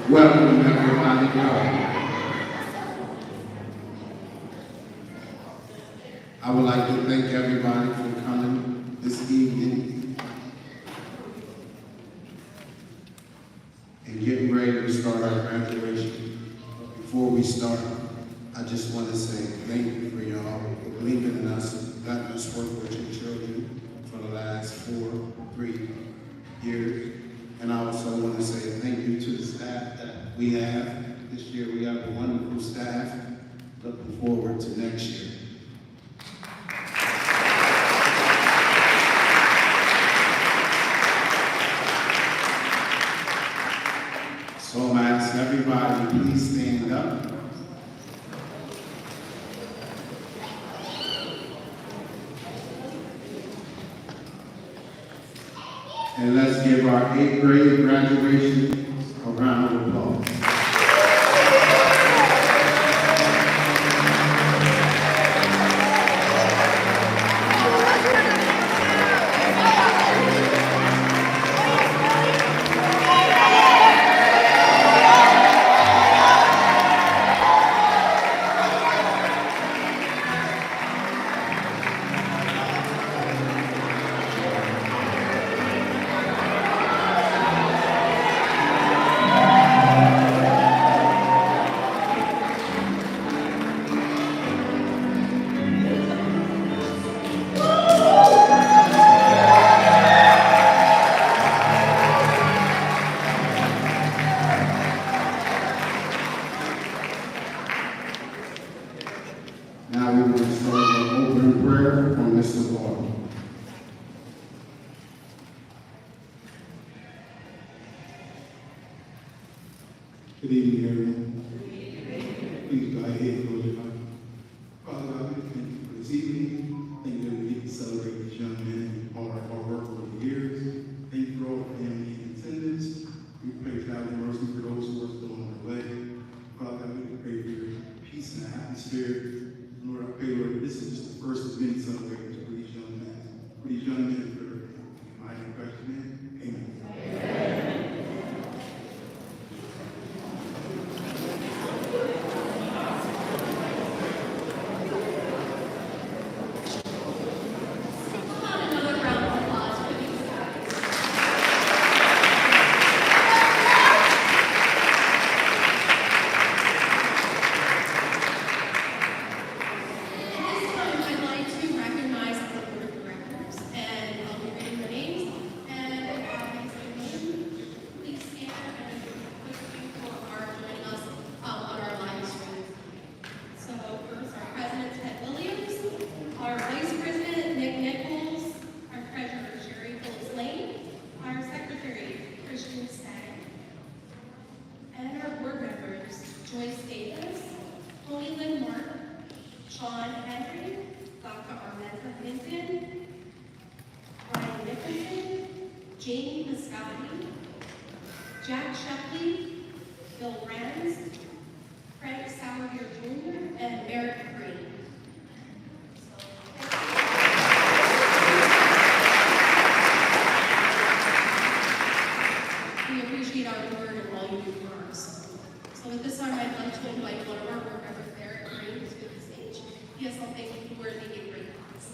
Welcome, everybody. I would like to thank everybody for coming this evening and getting ready to start our graduation. Before we start, I just want to say thank you for y'all for believing in us and letting us work with your children for the last 3 years. And I also want to say thank you to the staff that we have. This year we have a wonderful staff. Looking forward to next year. So I'm going to ask everybody to please stand up. And let's give our 8th grade graduation a round of applause. Good evening, everyone. Please go ahead and close your eyes. Father God, we thank you for this evening. Thank you that we get to celebrate these young men and all our hard work over the years. Thank you for all the family in attendance. We pray traveling mercy for those who are still on their way. Father God, we pray for your peace and a happy spirit. Lord, I pray, Lord, this is just the first of many celebrations for these young men. For these young men that are in my precious name. Amen. Joyce Davis, Tony Lynn Mark, Sean Henry, Dr. Armenta Hinton, Brian Nicholson, Jamie Piscotti, Jack Shepley, Bill Rams, Frank Sauer Jr., and Merrick Green. We appreciate our board and all you do for us. So with this time, I'd like to invite one of our board members, Merrick Green, to the stage. He has something worthy of great cause.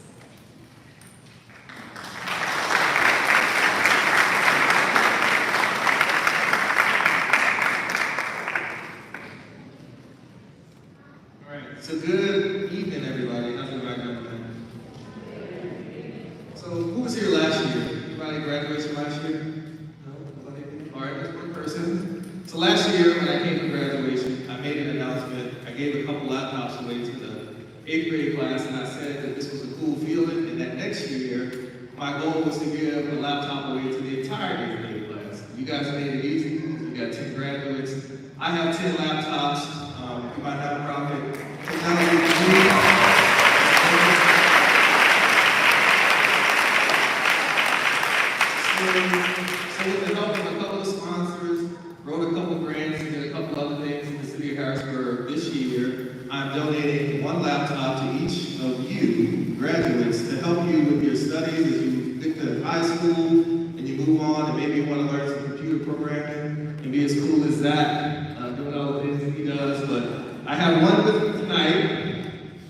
All right, so good evening, everybody. How's everybody doing? So who was here last year? Anybody graduation last year? No? Nobody? All right, that's one person. So last year, when I came to graduation, I made an announcement. I gave a couple laptops away to the 8th grade class, and I said that this was a cool feeling, and that next year, my goal was to give a laptop away to the entire 8th grade class. You guys made it easy. You got 10 graduates. I have 10 laptops. You might have a problem with technology. So with the help of a couple of sponsors, wrote a couple grants, and did a couple other things in the city of Harrisburg this year, I'm donating one laptop to each of you graduates to help you with your studies as you get to high school and you move on and maybe you want to learn some computer programming and be as cool as that, doing all the things that he does. But I have one with me tonight.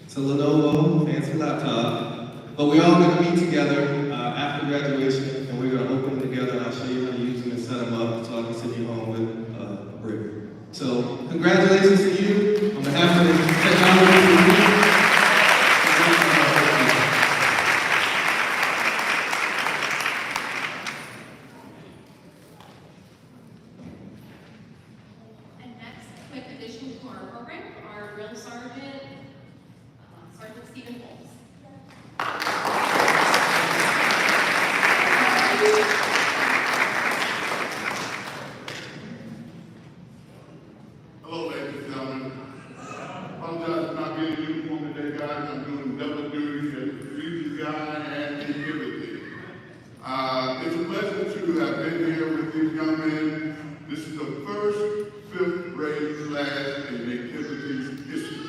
It's a Lenovo fancy laptop. But we're all going to meet together after graduation, and we're going to open them together, and I'll show you how to use them and set them up so I can send you home with a brick. So, congratulations to you on behalf of the technology. And next, a quick addition to our program, our drill sergeant, Sergeant Stephen Holmes. Hello, ladies and gentlemen. Apologize for not being in uniform today, guys. I'm doing double duty as a future guy and activity. It's a pleasure to have been here with these young men. This is the first fifth grade class in activities history.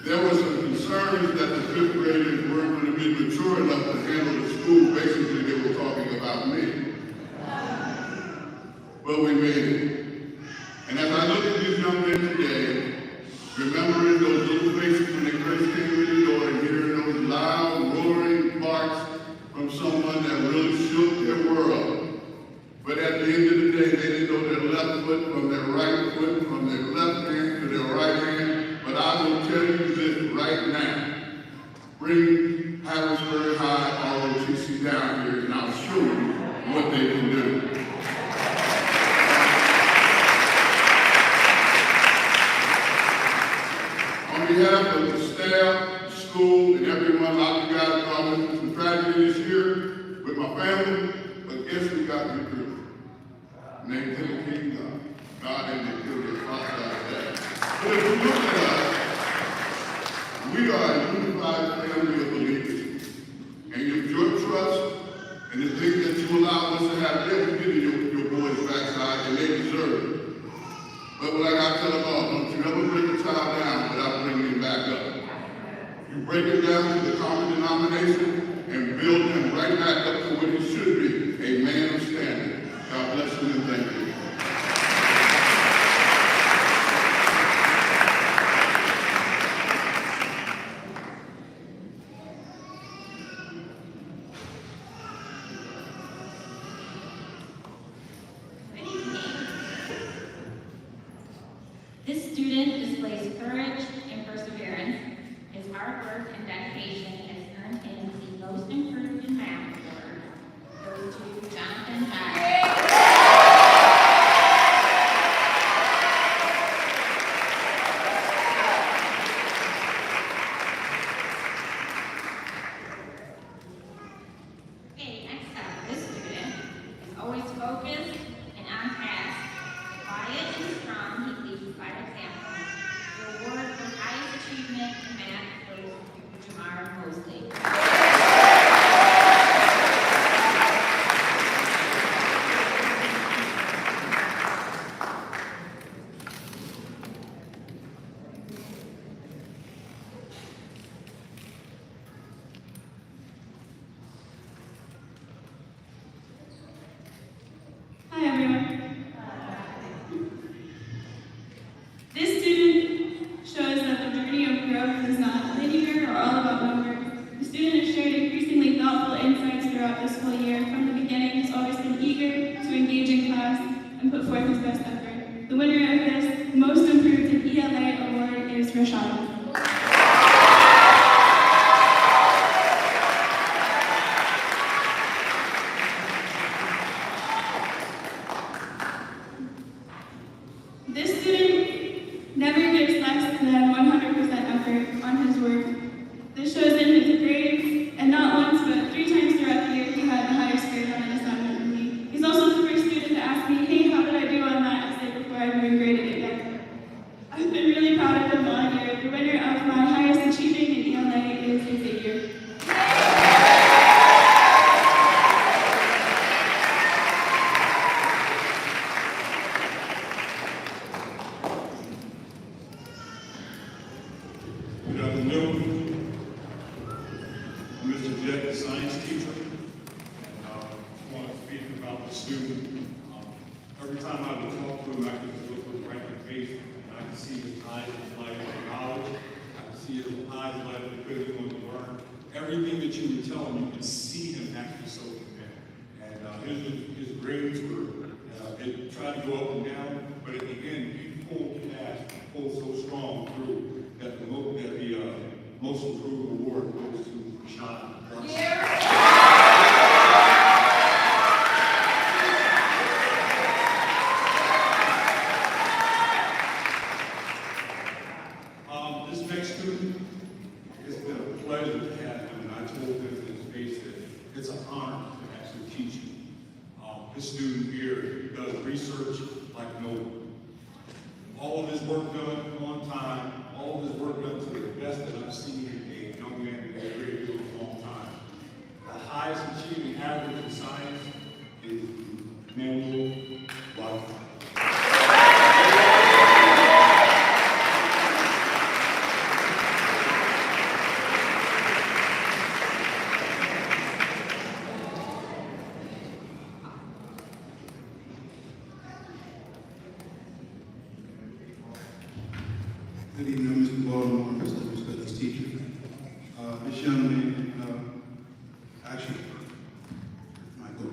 There were some concerns that the fifth graders weren't going to be mature enough to handle the school. Basically, they were talking about me. But we made it. And as I look at these young men today, remembering those little faces when they first came in the door and hearing those loud, roaring barks from someone that really shook their world. But at the end of the day, they didn't know their left foot from their right foot, from their left hand to their right hand. But I will tell you this right now. Bring Harrisburg High ROTC down here and I'll show you what they can do. On behalf of the staff, school, and everyone out there guys going through some tragedy this year with my family, but guess who got me through? Named Timothy God. God didn't kill me outside of that. But if you look at us, we are a unified family of believers. And if your trust and the things that you allow us to have, they'll give you your boys backside, and they deserve it. But like I tell them all, don't you ever bring a child down without bringing him back up. You break him down to the common denomination and build him right back up to what he should be, a man of standing. God bless you and thank you. This student displays courage and perseverance. His hard work and dedication has earned him the Most Improved in Math award. Goes to Jonathan Hyde. Okay, next up, this student is always focused and on task. Quiet and strong, he leads by example. The award for highest achievement in math goes to Jamar Mosley. Hi everyone. This student shows that the journey of growth is not linear or all about numbers. The student has shared increasingly thoughtful insights throughout this whole year. From the beginning, he's always been eager to engage in class and put forth his best effort. The winner of this Most Improved in ELA award is Rashad. This student never gives less than 100% effort on his work. This shows in his grades, and not once but 3 times throughout the year he had the highest grade on an assignment than me. He's also the first student to ask me, hey, how did I do on that essay before I've even graded it yet? I've been really proud of him all year. The winner of my highest achieving in ELA is Xavier. Good afternoon. I'm Mr. Jett, the science teacher. And I want to speak about the student. Every time I would talk to him, I could look with right face, and I could see his eyes light of knowledge. I could see his eyes light of because he wanted to learn. Everything that you would tell him, you could see him actually soaking in. And his grades were, they tried to go up and down, but at the end, he pulled fast, pulled so strong through that the Most Improved award goes to Sean. This next student, it's been a pleasure to have him, and I told him in his face that it's an honor to actually teach him. This student here does research like no one. All of his work done on time, all of his work done to the best that I've seen a young man do in a long time. The highest achieving average in science is Manuel Wildfire. Good evening, Mr. Baltimore, Mr. Studies teacher. This young man, actually, Michael,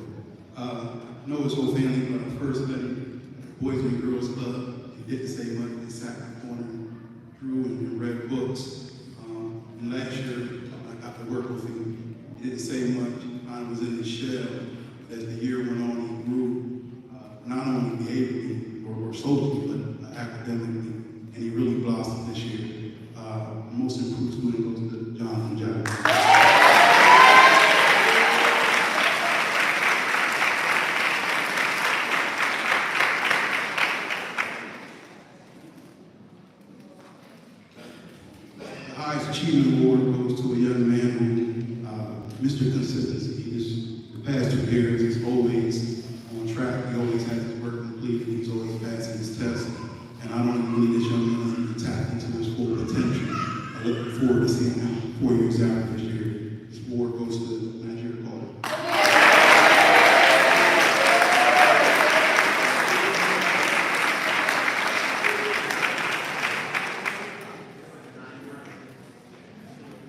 know his whole family, but I first met him at Boys and Girls Club. He didn't say much, he sat in the corner and drew and read books. And last year, I got to work with him. He didn't say much, I was in the shell. As the year went on, he grew, not only behaviorally or socially, but academically. And he really blossomed this year. Most Improved student goes to John highest achievement award goes to a young man who, Mr. Consistency. He just, the past 2 years, is always on track. He always has his work completed. He's always passing his tests. And I don't believe this young man has tapped into his full potential. I look forward to seeing him 4 years out this year. This award goes to Nigeria College.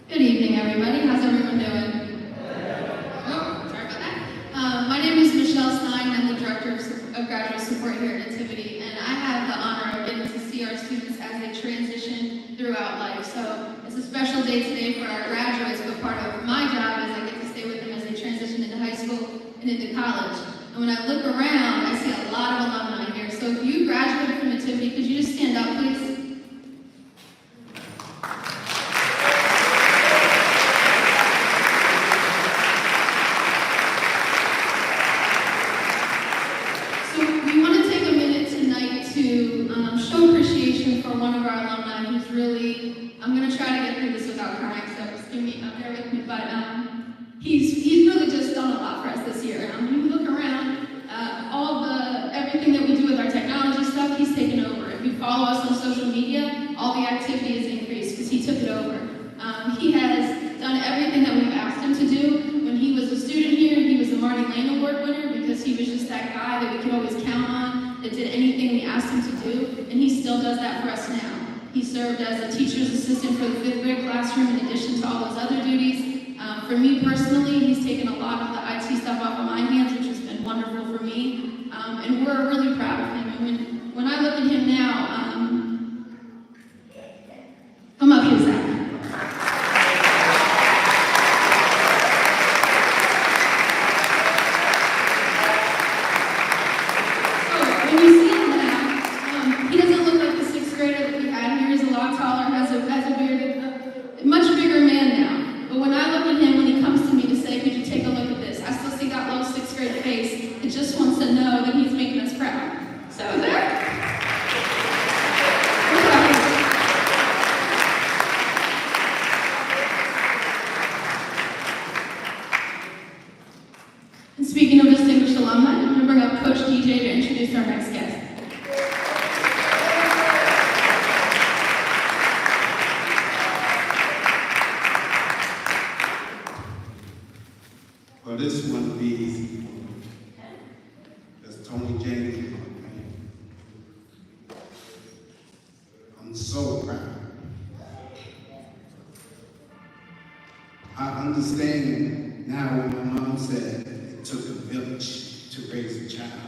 Good evening, everybody. How's everyone doing? Oh, sorry about that. My name is Michelle Stein. I'm the Director of Graduate Support here at Nativity, and I have the honor of getting to see our students as they transition throughout life. So it's a special day today for our graduates, but part of my job is I get to stay with them as they transition into high school and into college. And when I look around, I see a lot of alumni here. So if you graduated from Nativity, could you just stand up, please? Show appreciation for one of our alumni who's really, I'm going to try to get through this without crying, so just bear with me, but he's really just done a lot for us this year. You look around, everything that we do with our technology stuff, he's taken over. If you follow us on social media, all the activity has increased because he took it over. He has done everything that we've asked him to do. When he was a student here, he was the Marty Lane Award winner because he was just that guy that we could always count on, that did anything we asked him to do, and he still does that for us now. He served as a teacher's assistant for the 5th grade classroom in addition to all those other duties. For me personally, he's taken a lot of the IT stuff off of my hands, which has been wonderful for me, and we're really proud of him. And when I look at him now, come up here, Zach. Speaking of distinguished alumni, I'm going to bring up Coach DJ to introduce our next guest. Well, this one will be easy. That's Tony James. I'm so proud. I understand now what my mom said. It took a village to raise a child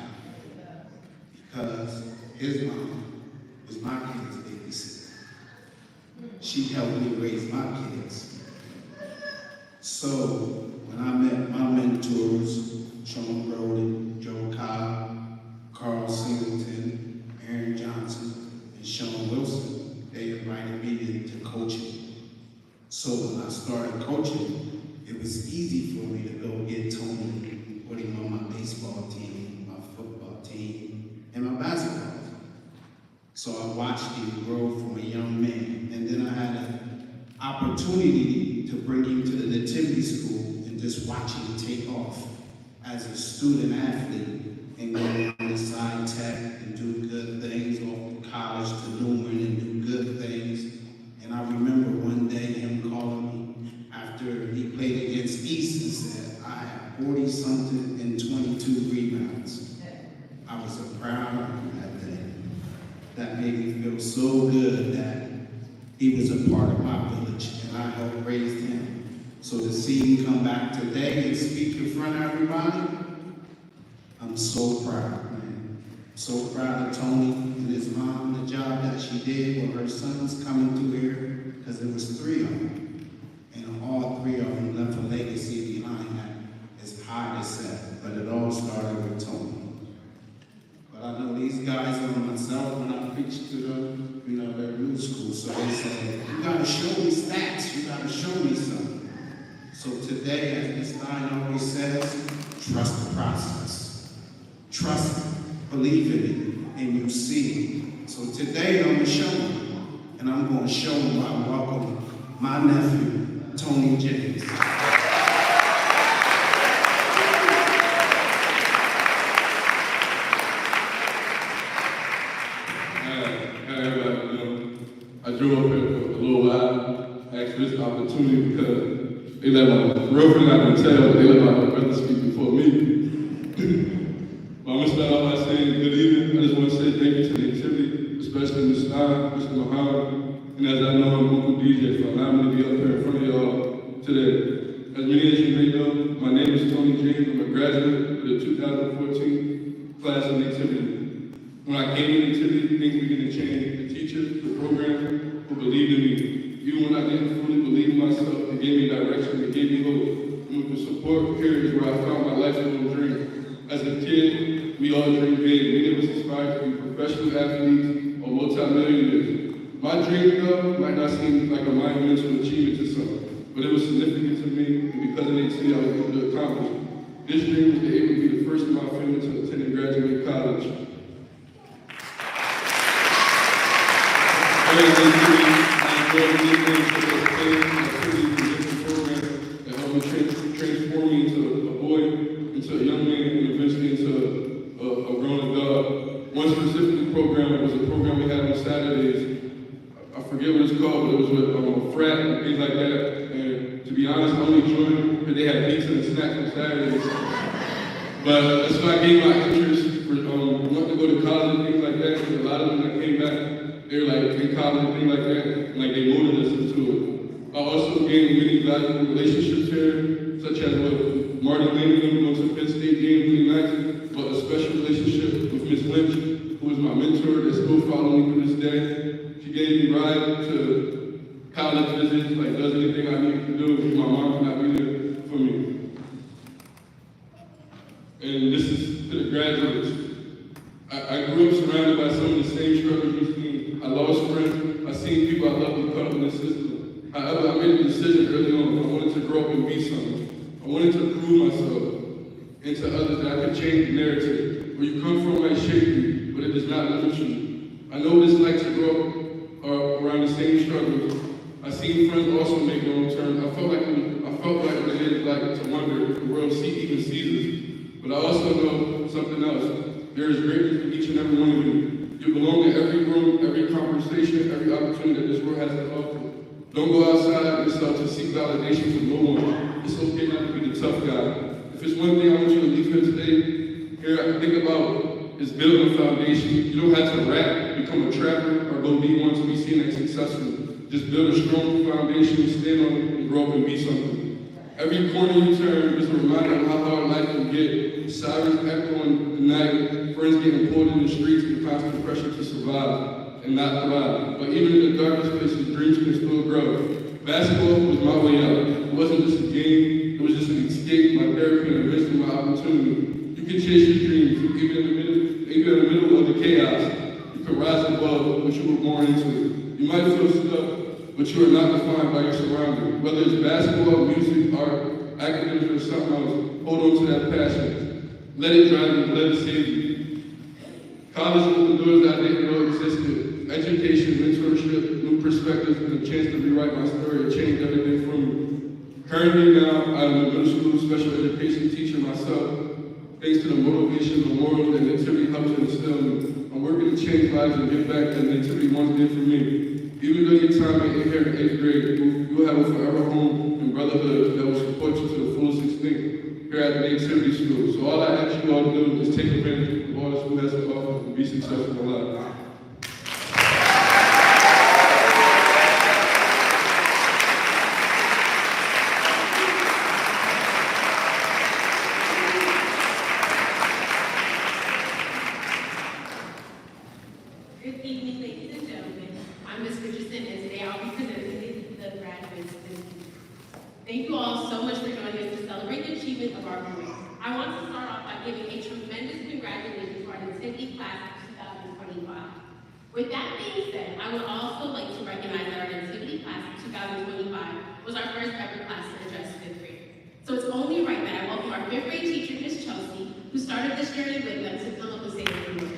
because his mom was my kid's babysitter. She helped me raise my kids. So when I met my mentors, Sean Brody, Joe Cobb, Carl Singleton, Aaron Johnson, and Sean Wilson, they invited me into coaching. So when I started coaching, it was easy for me to go get Tony, put him on my baseball team, my football team, and my basketball team. So I watched him grow from a young man, and then I had an opportunity to bring him to the Nativity School and just watch him take off as a student athlete and go on to Sci Tech and do good things, off to college to Newman and do good things. And I remember one day him calling me after he played against East and said, I have 40-something and 22 rebounds. I was so proud of him that day. That made me feel so good that he was a part of my village and I helped raise him. So to see him come back today and speak in front of everybody, I'm so proud, man. So proud of Tony and his mom, the job that she did with her sons coming through here, because there was 3 of them. And all 3 of them left a legacy behind that is high as set, but it all started with Tony. But I know these guys and myself, when I preach to them, they're new school, so they say, you gotta show me stats, you gotta show me something. So today, as Ms. Stein always says, trust the process. Trust it, believe in it, and you see it. So today I'm gonna show them, and I'm gonna show them by welcoming my nephew, Tony James. Hi, everybody. I drove up here for a little while. I asked for this opportunity because they let my girlfriend not gonna tell, but they let my brother speak before me. But I'm gonna start off by saying good evening. I just want to say thank you to the activity, especially Ms. Stein, Mr. Muhammad, and as I know, I'm Uncle DJ for allowing me to be up here in front of y'all today. As many as you may know, my name is Tony James. I'm a graduate of the 2014 class of Nativity. When I came to Nativity, things began to change. The teachers, the program, who believed in me. Even when I didn't fully believe in myself, they gave me direction, they gave me hope. And with the support here is where I found my lifelong dream. As a kid, we all dream big. Many of us aspire to be professional athletes or multi-millionaires. My dream, though, might not seem like a monumental achievement to some, but it was significant to me, and because of Nativity, I was able to accomplish it. This dream was to able to be the first in my family to attend and graduate college. I enjoyed many things such as playing, activities, and different programs that helped me transform me into a boy, into a young man, and eventually into a grown adult. One specific program was a program we had on Saturdays. I forget what it's called, but it was with a frat and things like that. And to be honest, I only joined because they had pizza and snacks on Saturdays. But that's why I gave my interest for wanting to go to college and things like that. Because a lot of them that came back, they were like in college and things like that, and like they molded us into it. I also gained many valuable relationships here, such as with Marty Lane, going to Penn State game really nice, but a special relationship with Miss Lynch, who was my mentor that still follows me to this day. She gave me rides to college visits, like does anything I needed to do because my mom could not be there for me. And this is to the graduates. I grew up surrounded by some of the same struggles you've seen. I lost friends. I seen people I loved caught up in the system. However, I made a decision early on. I wanted to grow up and be something. I wanted to prove myself and to others that I could change the narrative. Where you come from might shape you, but it does not limit you. I know what it's like to grow up around the same struggles. I seen friends also make wrong turns. I felt like what it is like to wonder if the world even sees us. But I also know something else. There is greatness in each and every one of you. You belong to every room, every conversation, every opportunity that this world has to offer. Don't go outside yourself to seek validation from no one. It's okay not to be the tough guy. If it's one thing I want you to leave here today, here, think about is building a foundation. You don't have to rap, become a trapper, or go be one to be seen as successful. Just build a strong foundation, stand on it, and grow up and be something. Every corner you turn is a reminder of how hard life can get. Sirens echoing the night, friends getting pulled in the streets, and constant pressure to survive and not thrive. But even in the darkest places, dreams can still grow. Basketball was my way out. It wasn't just a game, it was just an escape, my therapy, and eventually my opportunity. You can chase your dreams, even in the middle of the chaos. You can rise above what you were born into. You might feel stuck, but you are not defined by your surroundings. Whether it's basketball, music, art, academics, or something else, hold on to that passion. Let it drive you, let it save you. College opened doors that I didn't know existed. Education, mentorship, new perspectives, and a chance to rewrite my story and change everything for me. Currently now, I'm a middle school special education teacher myself. Thanks to the motivation, the morals that Nativity helps to instill in me. I'm working to change lives and give back that Nativity once did for me. Even though your time ain't here in 8th grade, you'll have a forever home and brotherhood that will support you to the fullest extent here at the Nativity School. So all I ask you all to do is take advantage of all the school has to offer and be successful in life. Good evening, ladies and gentlemen. I'm Ms. Richardson, and today I'll be presenting the graduates this evening. Thank you all so much for joining us to celebrate the achievement of our boys. I want to start off by giving a tremendous congratulations to our Nativity class of 2025. With that being said, I would also like to recognize that our Nativity class of 2025 was our first ever class to address 5th grade. So it's only right that I welcome our 5th grade teacher, Ms. Chelsea, who started this journey with them to come up and say a few words.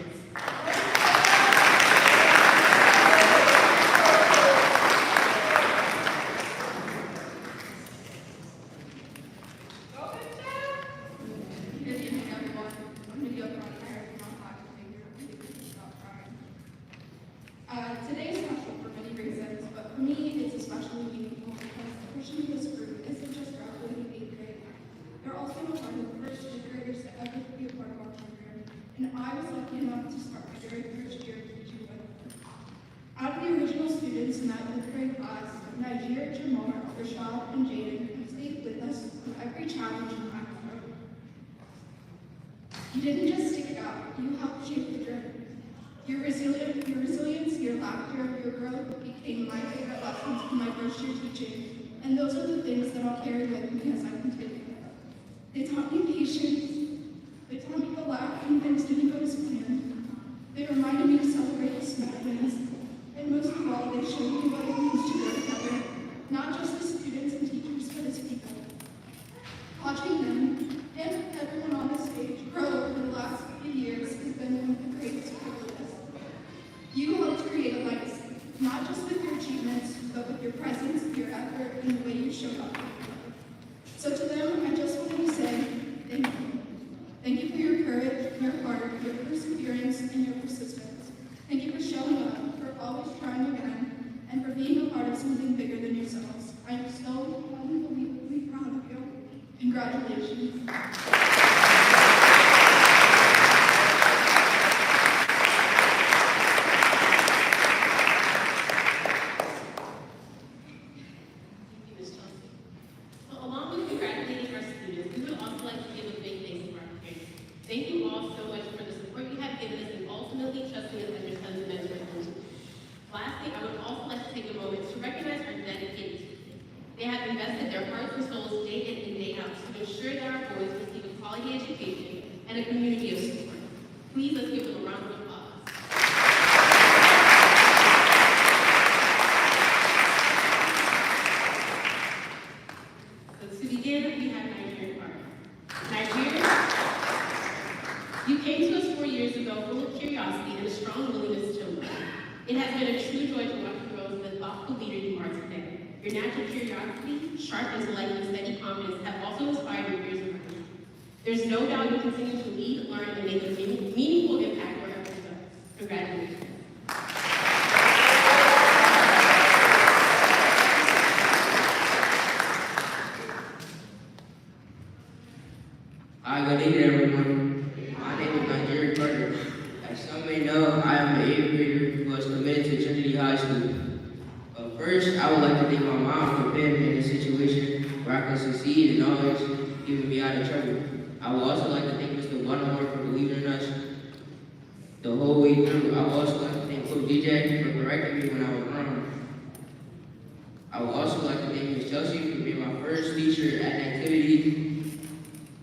in that fifth grade class of Nigeria, Jamar, Rashad, and Jaden who stayed with us through every challenge and milestone. You didn't just stick it out, you helped shape the journey. Your resilience, your laughter, your growth became my favorite lessons in my first year teaching, and those are the things that I'll carry with me as I continue. They taught me patience, they taught me to laugh when things didn't go as planned. They reminded me to celebrate the small wins, and most of all, they showed me what it means to work together, not just as students and teachers, but as people. Watching them, and everyone on the stage, grow over the last few years has been one of the greatest privileges. You helped create a legacy, not just with your achievements, but with your presence, your effort, and the way you showed up. So to them, I just want to say thank you. Thank you for your courage, your heart, your perseverance, and your persistence. Thank you for showing up, for always trying again, and for being a part of something bigger than yourselves. I am so unbelievably proud of you. Congratulations. Along with congratulating our students, we would also like to give a big thanks to our parents. Thank you all so much for the support you have given us and ultimately trusting us as your sons and mentors. Lastly, I would also like to take a moment to recognize our dedicated students. They have invested their hearts and souls day in and day out to ensure that our boys receive a quality education and a community of support. Please let's give them a round of applause. So to begin, we have Nigeria Park. Nigeria, you came to us 4 years ago full of curiosity and a strong willingness to learn. It has been a true joy to watch you grow into the thoughtful leader you are today. Your natural curiosity, sharp intellect, and steady confidence have also inspired your peers around you. There's no doubt you'll continue to lead, learn, and make a meaningful impact wherever you go. Congratulations. Hi, good evening, everyone. My name is Nigeria Carter. As some may know, I am an 8th grader who was committed to Trinity High School. First, I would like to thank my mom for putting me in a situation where I could succeed and always keeping me out of trouble. I would also like to thank Mr. Buttermore for believing in us the whole way through. I would also like to thank Coach DJ for correcting me when I was wrong. I would also like to thank Ms. Chelsea for being my first teacher at an activity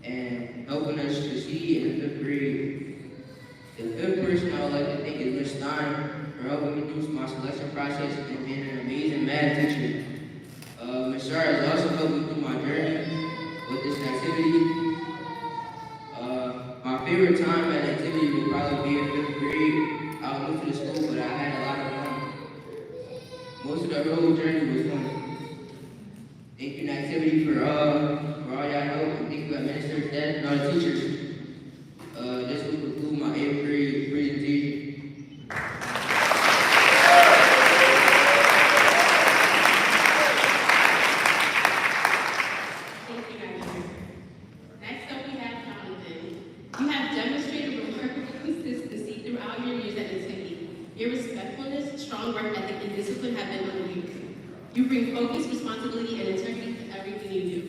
and helping us succeed in the 5th grade. The 5th person I would like to thank is Ms. Stein for helping me through my selection process and being an amazing math teacher. Ms. Shar has also helped me through my journey with this activity. My favorite time at activity would probably be in 5th grade. I was new to the school, but I had a lot of fun. Most of the whole journey was fun. Thank you, Activity, for all y'all help, and thank you, administrators, staff, and all the teachers. This will conclude my 8th grade presentation. Thank you, Nigeria. Next up, we have Jonathan. You have demonstrated remarkable consistency throughout your years at Nativity. Your respectfulness, strong work ethic, and discipline have been unwavering. You bring focus, responsibility, and integrity to everything you do.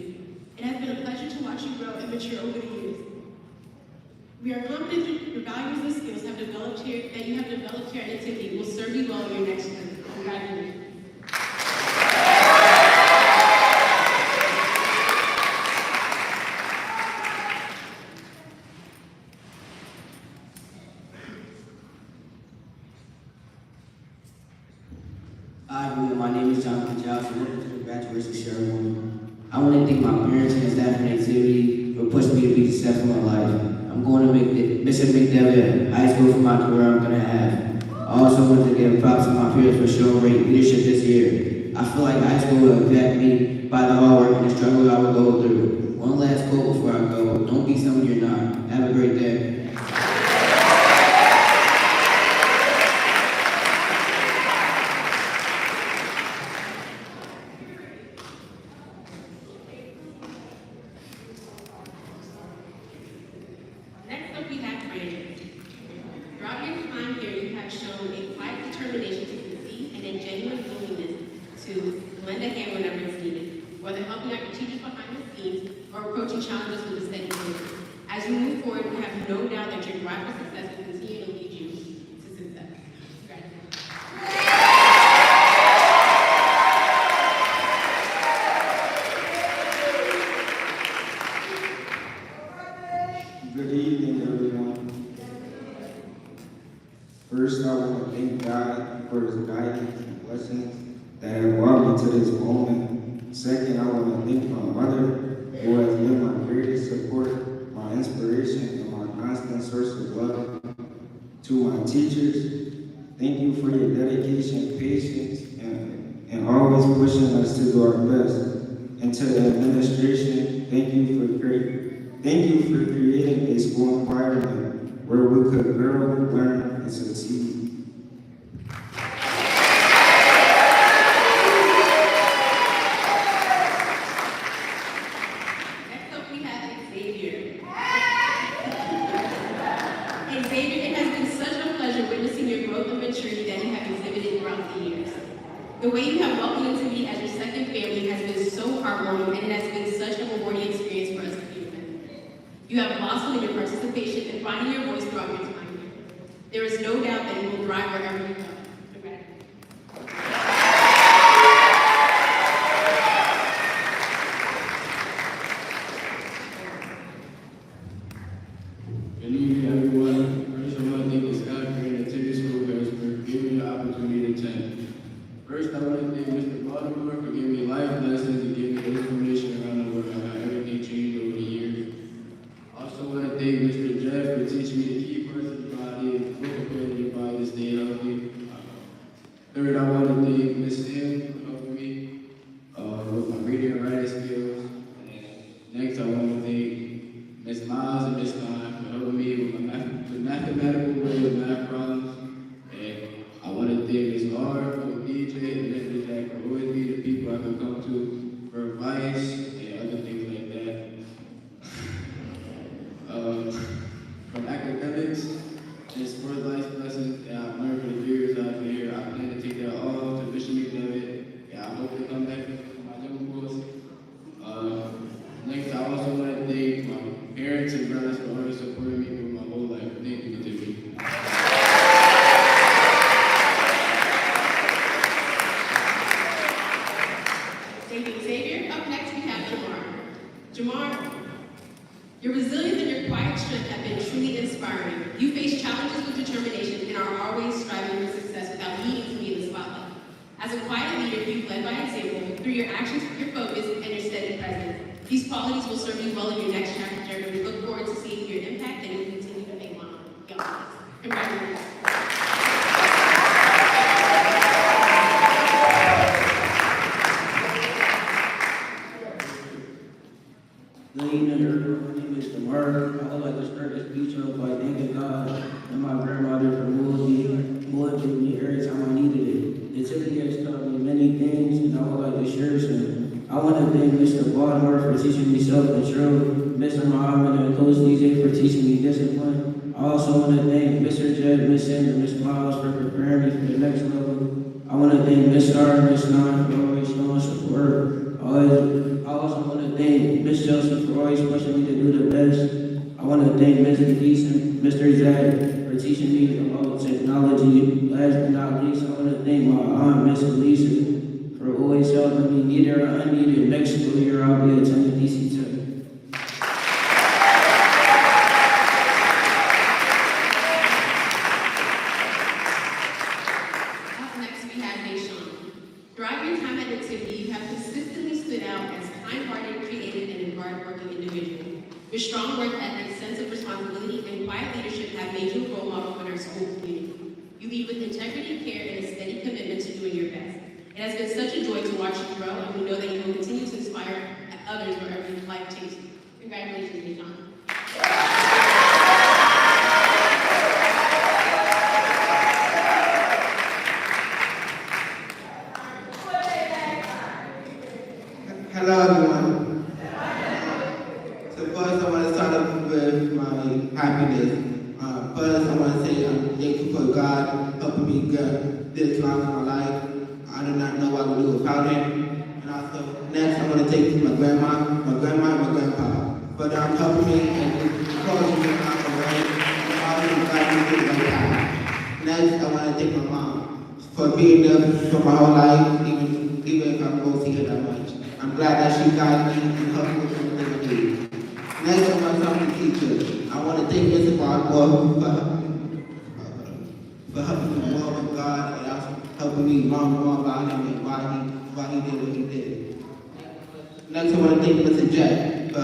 It has been a pleasure to watch you grow and mature over the years. We are confident that your values and skills that you have developed here at Nativity will serve you well in your next journey. Congratulations. Hi everyone, my name is Jonathan Giles. Welcome to the graduation ceremony. I want to thank my parents and staff at Activity for pushing me to be successful in life. I'm going to make the Bishop McDevitt High School for my career I'm going to have. I also want to give props to my peers for showing great leadership this year. I feel like high school will impact me by the hard work and the struggle I will go through. One last quote before I go. Don't be someone you're not. Have a great day. Next up, we have Brandon. Throughout your time here, you have shown a quiet determination to succeed and a genuine willingness lend a hand whenever it's needed, whether helping out your teachers behind the scenes or approaching challenges with a steady hand. As you move forward, we have no doubt that your drive for success will continue to lead you to success. Congratulations. Good evening, everyone. First, I want to thank God for His guidance and blessings that have brought me to this moment. Second, I want to thank my mother, who has been my greatest support, my inspiration, and my constant source of love. To my teachers, thank you for your dedication, patience, and always pushing us to do our best. And to the administration, thank you for creating a school environment where we could grow, learn, and succeed. Next up, we have Xavier. Xavier, it has been such a pleasure witnessing your growth and maturity that you have exhibited throughout the years. The way you have welcomed into me as your second family has been so heartwarming, and it has been such a rewarding experience for us to be with. You have blossomed in your participation and finding your voice throughout your time here. There is no doubt that you will thrive wherever you go. Congratulations. Good evening, everyone. First, I want to thank the staff here at Tippett School for giving me the opportunity to attend. First, I want to thank Mr. Baltimore for giving me life lessons and giving me information around the world on how everything changed over the years. I also want to thank Mr. Jeff for teaching me the key parts of the body and what preparing your body to stay healthy. Third, I want to thank Ms. Sam for helping me with my reading and writing skills. And next, I want to thank Ms. Miles and Ms. Stein for helping me with my mathematical way of math problems. And I want to thank Ms. Laura for the DJ and Mr. Jack for always being the people I can come to for advice and other things like that. From academics and sports life lessons that I've learned for the years I've been here, I plan to take that all to Bishop McDevitt, and I hope to come back for my young boys. Next, I also want to thank my parents and brothers for always supporting me through my whole life. Thank you, Timmy. Thank you, Xavier. Up next, we have Jamar. Jamar, your resilience and your quiet strength have been truly inspiring. You face challenges with determination and are always striving for success without needing to be in the spotlight. As a quiet leader, you've led by example through your actions, your focus, and your steady presence. These qualities will serve you well in your next chapter, and we look forward to seeing your impact and you continue to make one. Congratulations. Good evening, everyone. My name is Demar. I would like to start this speech off by thanking God and my grandmother for motivating me every time I needed it. The Tiffany has taught me many things, and I would like to share some. I want to thank Mr. Baltimore for teaching me self-control, Mr. Muhammad and Coach DJ for teaching me discipline. I also want to thank Mr. Jed, Miss Sam, and Miss Miles for preparing me for the next level. I want to thank Miss Star and Miss Nine for always showing support. I also want to thank Miss Chelsea for always pushing me to do the best. I want to thank Ms. Denise and Mr. Zach for teaching me about technology. Last but not least, I want to thank my aunt, Miss Elisa, for always helping me, needed or unneeded. Next school year, I'll be attending DC Tech. Up next, we have Deshaun. Throughout your time at Nativity, you have consistently stood out as kind-hearted, creative, and a hard-working individual. Your strong work ethic, sense of responsibility, and quiet leadership have made you a role model for our school community. You lead with integrity, care, and a steady commitment to doing your best. It has been such a joy to watch you grow, and we know that you will continue to inspire others wherever life takes you. Congratulations, Deshaun. Hello, everyone. So first, I want to start off with my happiness. First, I want to say I'm thankful for God helping me get this long in my life. I do not know what I would do without Him. And also, next, I want to take my grandma, and my grandpa. But I'm helping me and causing me out the way, and always guiding me to the right path. Next, I want to thank my mom for being there for my whole life, even if I don't see her that much. I'm glad that she guided me and helped me with everything I need. Next, I want to talk to the teacher. I want to thank Mr. Barbour for helping me more with God and also helping me learn more about him and why he did what he did. Next, I want to thank Mr. Jack for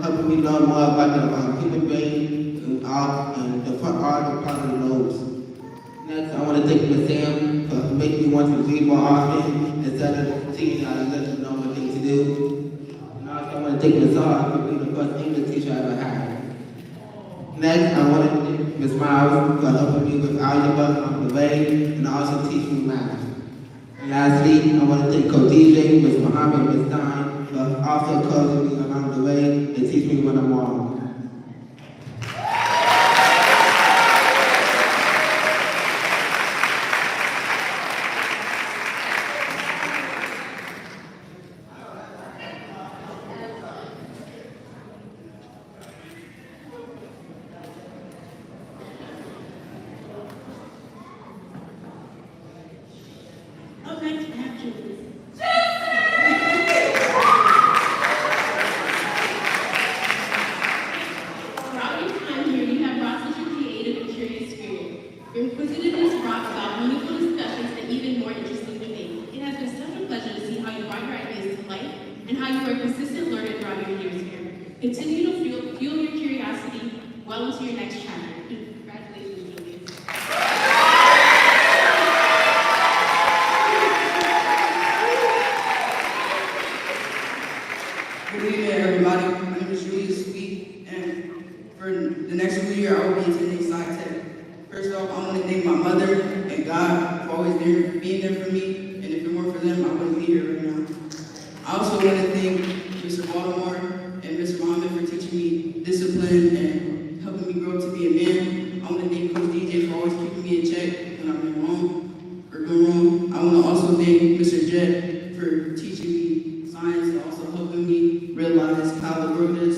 helping me learn more about the human brain and the front part of the lobes. Next, I want to thank Ms. Sam for making me want to read more often instead of teaching how to let them know what things to do. And also, I want to thank Ms. R for being the first English teacher I ever had. Next, I want to thank Ms. Miles for helping me with algebra on the way and also teaching me math. And lastly, I want to thank Coach DJ, Ms. Muhammad, and Ms. Stein for also coaching me along the way and teaching me when I'm wrong. Up next, we have Julius. Throughout your time here, you have brought such a creative and curious spirit. Your inquisitiveness brought about meaningful discussions and even more interesting debates. It has been such a pleasure to see how you brought your ideas to life and how you are a consistent learner throughout your years here. Continue to fuel your curiosity well into your next chapter. Congratulations, Julius. Good evening, everybody. My name is Julius Sweet, and for the next school year, I will be attending SciTech. First off, I want to thank my mother and God for always being there for me, and if it weren't for them, I wouldn't be here right now. I also want to thank Mr. Baltimore and Mr. Muhammad for teaching me discipline and helping me grow up to be a man. I want to thank Coach DJ for always keeping me in check when I've been wrong or going wrong. I want to also thank Mr. Jett for teaching me science and also helping me realize how the world is.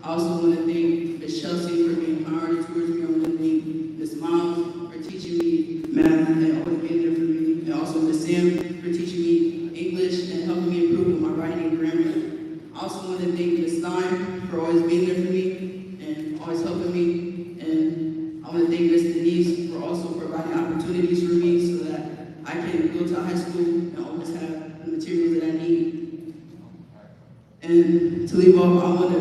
I also want to thank Ms. Chelsea for being kind towards me. I want to thank Ms. Miles for teaching me math and always being there for me. And also Ms. Sam for teaching me English and helping me improve with my writing and grammar. I also want to thank Ms. Stein for always being there for me and always helping me. And I want to thank Ms. Denise for also providing opportunities for me so that I can go to high school and always have the materials that I need. And to leave off, I want to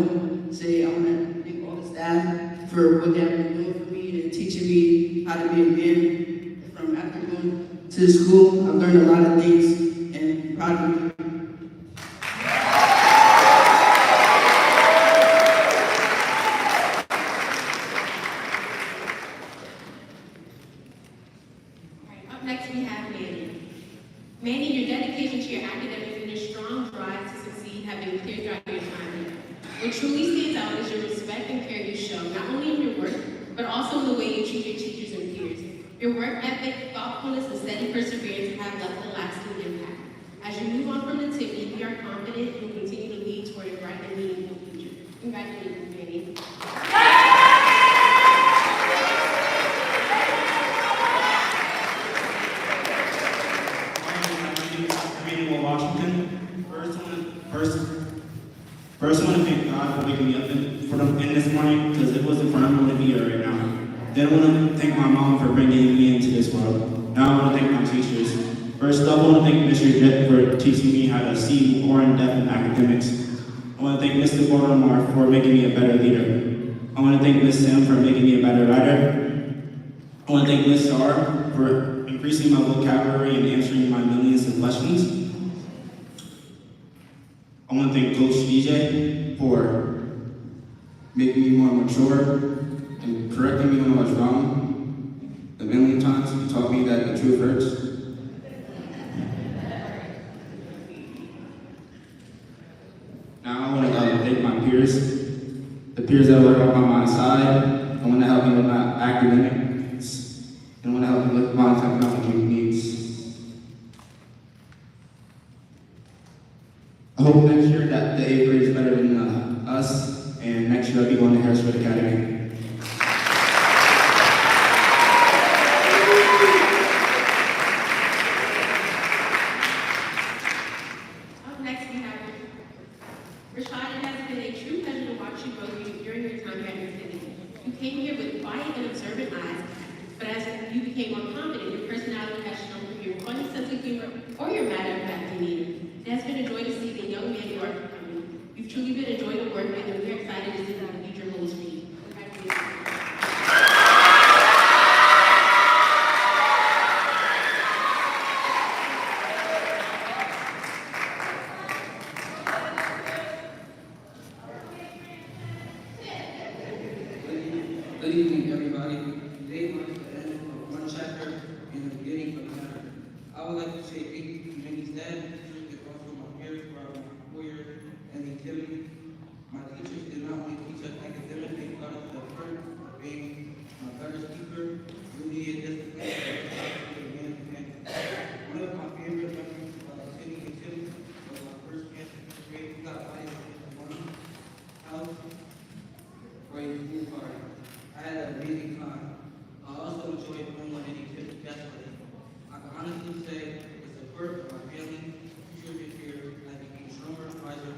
thank all the staff for what they have been doing for me and teaching me how to be a man. From after going to school, I've learned a lot of things and I'm proud of you. Up next, we have Manny. Manny, your dedication to your academics and your strong drive to succeed have been clear throughout your time here. What truly stands out is your respect and care you show, not only in your work, but also in the way you treat your teachers and peers. Your work ethic, thoughtfulness, and steady perseverance have left a lasting impact. As you move on from Nativity, we are confident you will continue to lead toward a bright and meaningful future. Congratulations, Manny. Emmanuel Washington. First, I want to thank God for waking me up in this morning, because if it wasn't for him, I wouldn't be here right now. Then I want to thank my mom for bringing me into this world. Now I want to thank my teachers. First up, I want to thank Mr. Jett for teaching me how to see more in depth in academics. I want to thank Mr. Baltimore for making me a better leader. I want to thank Ms. Sam for making me a better writer. I want to thank Ms. Starr for increasing my vocabulary and answering my millions of questions. I want to thank Coach DJ for making me more mature and correcting me when I was wrong. A million times he taught me that the truth hurts. Now I want to thank my peers, the peers that work on my side. I want to help me with my academics and I want to help me with my technology needs. I hope next year that the 8th grade is better than us, and next year I'll be going to Harrisburg Academy. Up next, we have Rashad. It has been a true pleasure to watch you grow during your time here at New City. You came here with quiet and observant eyes, but as you became more confident, your personality has shown through your funny sense of humor or your matter-of-fact demeanor. It has been a joy to see the young man you are becoming. You've truly been a joy to work with, and we're excited to see what the future holds for you. Congratulations. Good evening, everybody. Today marks the end of one chapter and the beginning of another. I would like to say thank you to Minnie's dad, teachers, and also my parents for my 4 years and activity. My teachers did not only teach us academics, they taught us the effort of being my better speaker, duty and discipline, and one of my favorite memories of attending activity was my first chance to grade. We got invited to one house for a pool party. I had an amazing time. I also enjoyed playing on any activity yesterday. I can honestly say the support of my family, teachers, and peers has become stronger, wiser,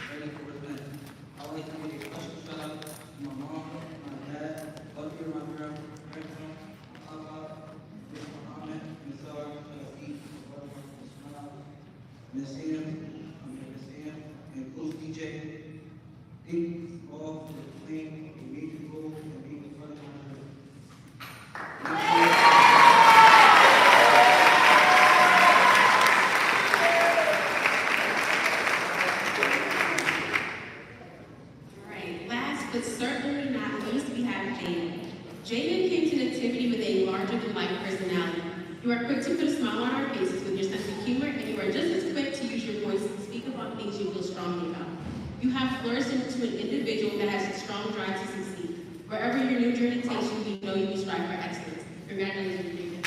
ready for events. I would like to give a special shout out to my mom, my dad, both of my grandma, Papa, Miss Muhammad, Miss Zara, Miss Sam, and Coach DJ. Thank you all for playing a major role in being a part of my journey. All right, last but certainly not least, we have Jaden. Jaden came to Nativity with a larger-than-life personality. You are quick to put a smile on our faces with your sense of humor, and you are just as quick to use your voice to speak about things you feel strongly about. You have flourished into an individual that has a strong drive to succeed. Wherever your new journey takes you, we know you will strive for excellence. Congratulations, Jaden.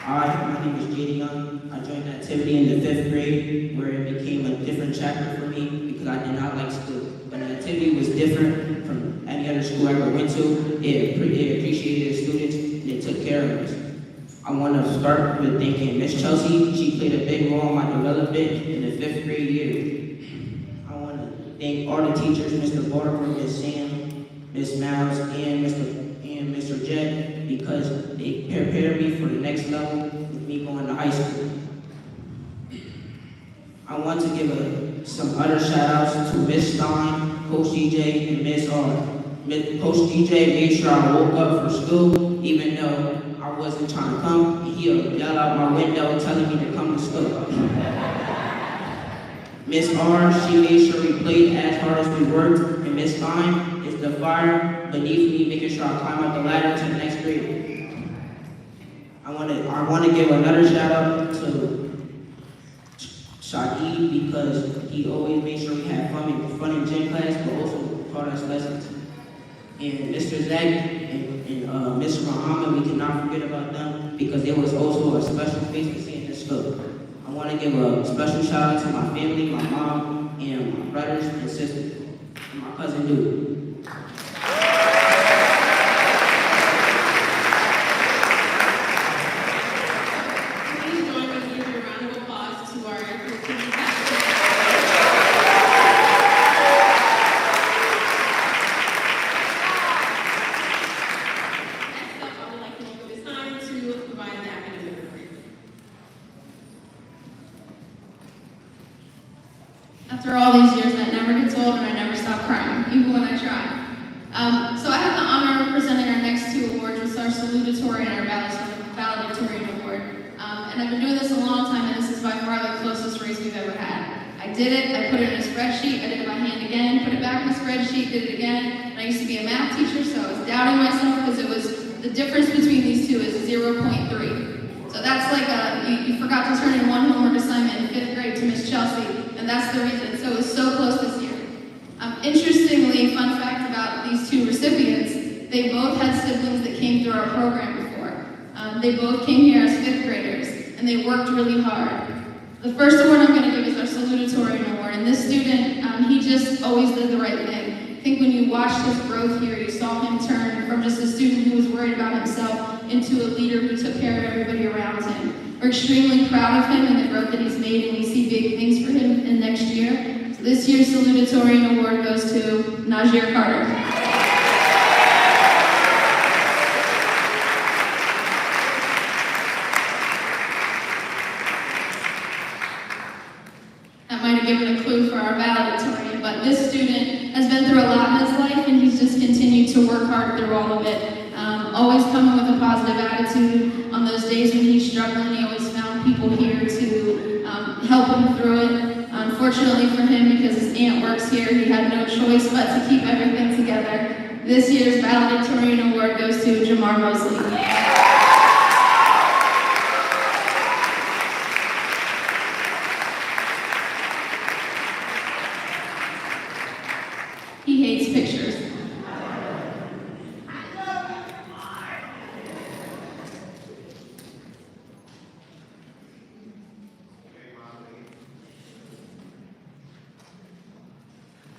Hi, my name is J.D. Young. I joined Activity in the 5th grade, where it became a different chapter for me because I did not like school. But the Activity was different from any other school I ever went to. It appreciated the students and it took care of us. I want to start with thanking Miss Chelsea. She played a big role in my development in the 5th grade year. I want to thank all the teachers, Mr. Baltimore, Miss Sam, Miss Miles, and Mr. Jett, because they prepared me for the next level with me going to high school. I want to give some other shout outs to Miss Stein, Coach DJ, and Miss R. Coach DJ made sure I woke up for school, even though I wasn't trying to come. He'll yell out my window telling me to come to school. Miss R, she made sure we played as hard as we worked, and Miss Stein is the fire beneath me, making sure I climb up the ladder to the next grade. I want to give another shout out to Shaheed because he always made sure we had fun in gym class, but also taught us lessons. And Mr. Zach and Mr. Muhammad, we cannot forget about them because there was also a special face to see in this school. I want to give a special shout out to my family, my mom, and my brothers and sisters, and my cousin Duke. Please join me in giving a round of applause to our Nativity pastor. Next up, I would like to welcome Ms. Stein to provide the academic report. After all these years, that never gets old, and I never stop crying, even when I try. So I have the honor of presenting our next two awards, which are salutatory and our valedictorian award. And I've been doing this a long time, and this is by far the closest race we've ever had. I did it, I put it in a spreadsheet, I did it by hand again, put it back in a spreadsheet, did it again. And I used to be a math teacher, so I was doubting myself because it was, the difference between these two is 0.3. So that's like you forgot to turn in one homework assignment in 5th grade to Miss Chelsea, and that's the reason. So it was so close this year. Interestingly, fun fact about these two recipients, they both had siblings that came through our program before. They both came here as 5th graders, and they worked really hard. The first award I'm going to give is our salutatorian award, and this student, he just always did the right thing. I think when you watched his growth here, you saw him turn from just a student who was worried about himself into a leader who took care of everybody around him. We're extremely proud of him and the growth that he's made, and we see big things for him in next year. So this year's salutatorian award goes to Najir Carter. That might have given a clue for our valedictorian, but this student has been through a lot in his life, and he's just continued to work hard through all of it. Always coming with a positive attitude. On those days when he's struggling, he always found people here to help him through it. Unfortunately for him, because his aunt works here, he had no choice but to keep everything together. This year's valedictorian award goes to Jamar Mosley. He hates pictures.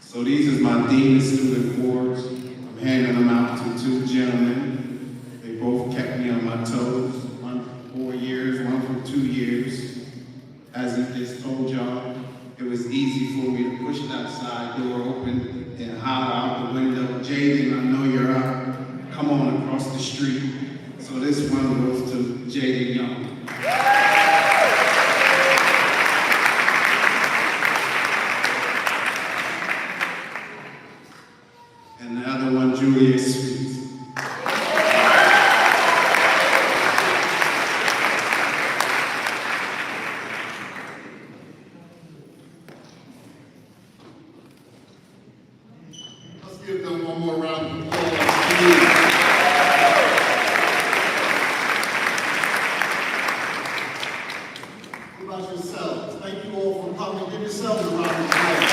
So these is my Dean of Student Awards. I'm handing them out to 2 gentlemen. They both kept me on my toes. One for 4 years, one for 2 years. As he just told y'all, it was easy for me to push that side door open and holler out the window, Jaden, I know you're up. Come on across the street. So this one goes to Jaden Young. And the other one, Julia Sweet. Let's give them one more round of applause. What about yourselves? Thank you all for coming. Give yourselves a round of applause.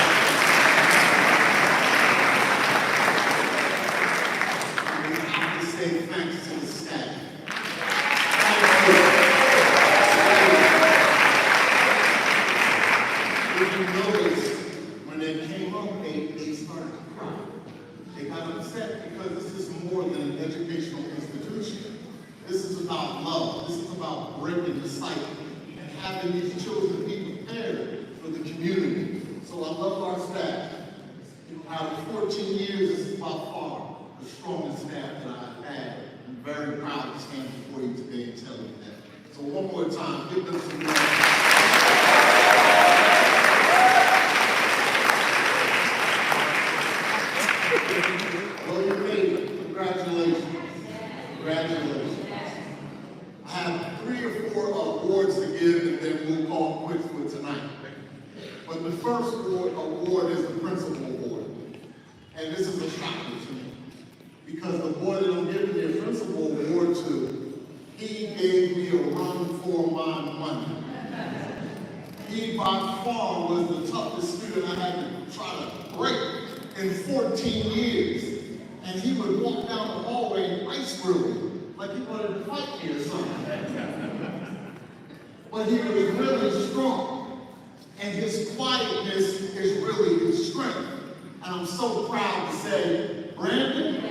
I have to say thanks to the staff. Thank you. If you noticed, when they came up, they started to cry. They got upset because this is more than an educational institution. This is about love. This is about breaking the cycle and having these children be prepared for the community. So I love our staff. Out of 14 years, this is by far the strongest staff that I've had. I'm very proud to stand before you today and tell you that. So one more time, give them some love. Well, you made it. Congratulations. Congratulations. I have 3 or 4 awards to give, and then we'll call quits for tonight. But the first award is the principal award. And this is a shocker to me. Because the boy that I'm giving the principal award to, he gave me a run for my money. He by far was the toughest student I had to try to break in 14 years. And he would walk down the hallway in ice grilling, like he wanted to fight me or something. But he was really strong. And his quietness is really his strength. And I'm so proud to say, Brandon,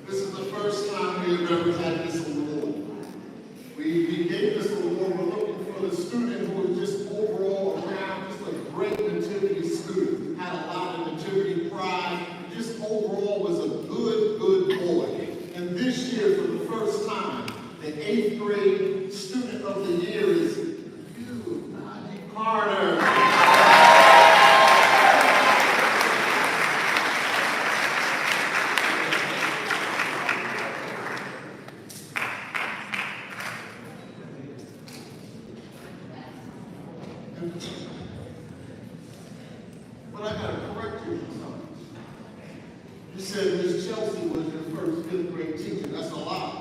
this is the first time we have ever had this award. We gave this award, we're looking for the student who was just overall around, just a great nativity student, had a lot of nativity pride, just overall was a good boy. And this year, for the first time, the 8th grade student of the year is you, Najee Carter. But I gotta correct you on something. You said Miss Chelsea was your first 5th grade teacher. That's a lie.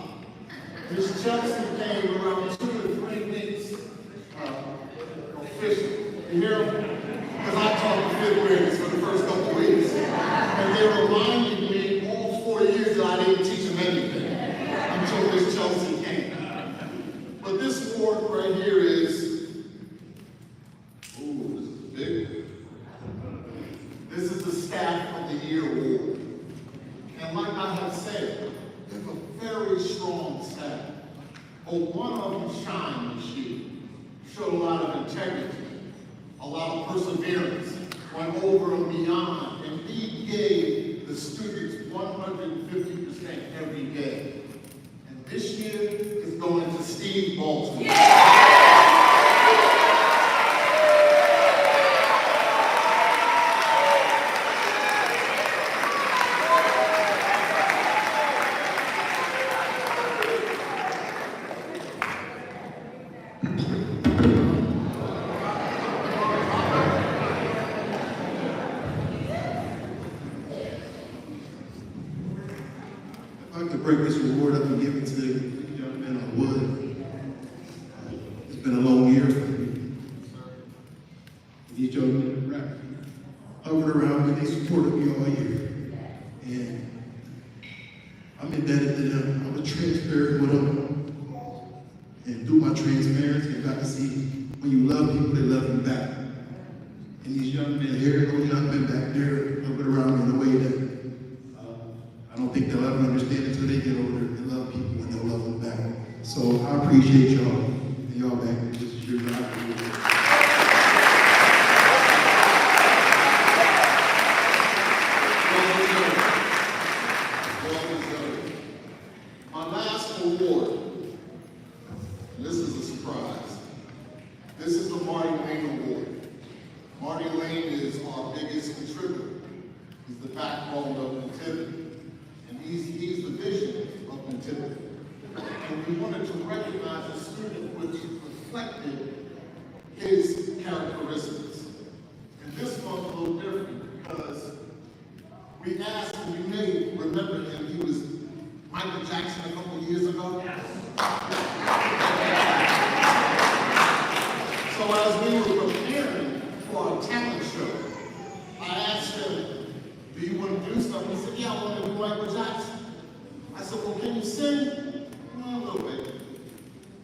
Miss Chelsea came around 2 or 3 weeks official. You hear them? Because I taught the 5th graders for the first couple of weeks. And they reminded me all 4 years that I didn't teach them anything until Miss Chelsea came. But this award right here is, ooh, this is big. This is the Staff of the Year Award. And like I have said, we have a very strong staff. But one of them shined this year. Showed a lot of integrity, a lot of perseverance, went over and beyond, and he gave the students 150% every day. And this year is going to Steve Baltimore. If I could break this reward up and give it to the young man, I would. It's been a long year for me. These young men rap hovered around me, they supported me all year. And I'm indebted to them. I was transparent with them. And through my transparency, I got to see when you love people, they love you back. And these young men here, those young men back there, hovered around me in a way that I don't think they'll ever understand until they get older and love people and they'll love them back. So I appreciate y'all and y'all back. This is your God. My last award, and this is a surprise. This is the Marty Lane Award. Marty Lane is our biggest contributor. He's the backbone of Nativity. And he's the vision of Nativity. And we wanted to recognize a student which reflected his characteristics. And this one's a little different because we asked, and you may remember him, he was Michael Jackson a couple years ago. So as we were preparing for a talent show, I asked him, do you want to do something? He said, yeah, I want to do Michael Jackson. I said, well, can you sing? A little bit.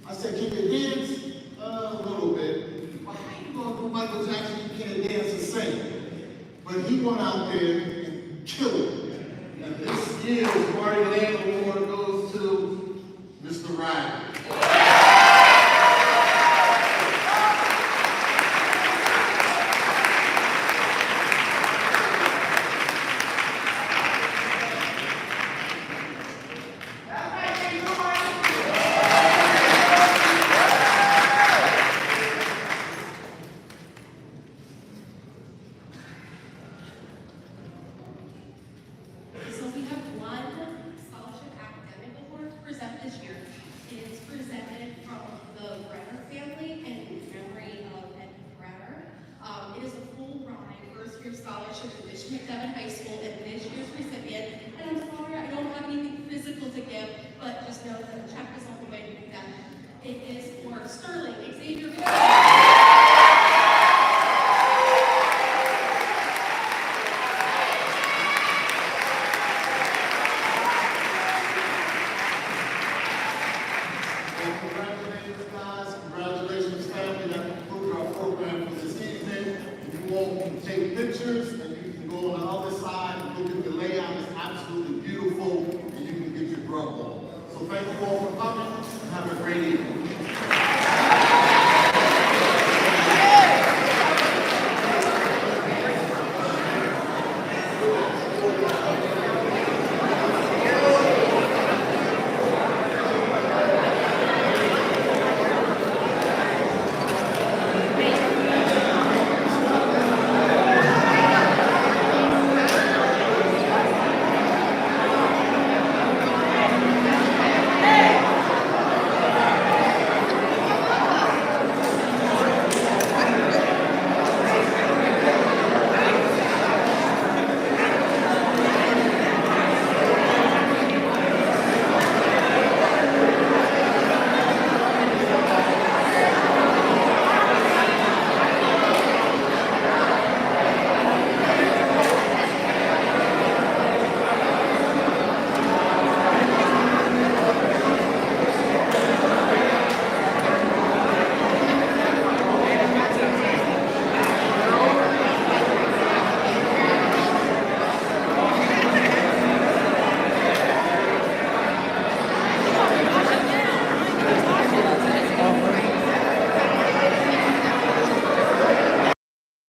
I said, can you dance? A little bit. Well, how you going to do Michael Jackson? You can't dance and sing. But he went out there and killed it. And this year's Marty Lane Award goes to Mr. Ryder. So we have one scholarship academic award to present this year. It is presented from the Brenner family and in memory of Ed Brenner. It is a full ride first-year scholarship to Bishop McDevitt High School, and this year's recipient, and I'm sorry I don't have anything physical to give, but just know that the check is on the way to McDevitt. It is for Sterling Xavier. Congratulations, guys. Congratulations, family. That concludes our program for this evening. You all can take pictures, and you can go on the other side and look at the layout. It's absolutely beautiful, and you can get your grub on. So thank you all for coming, and have a great evening.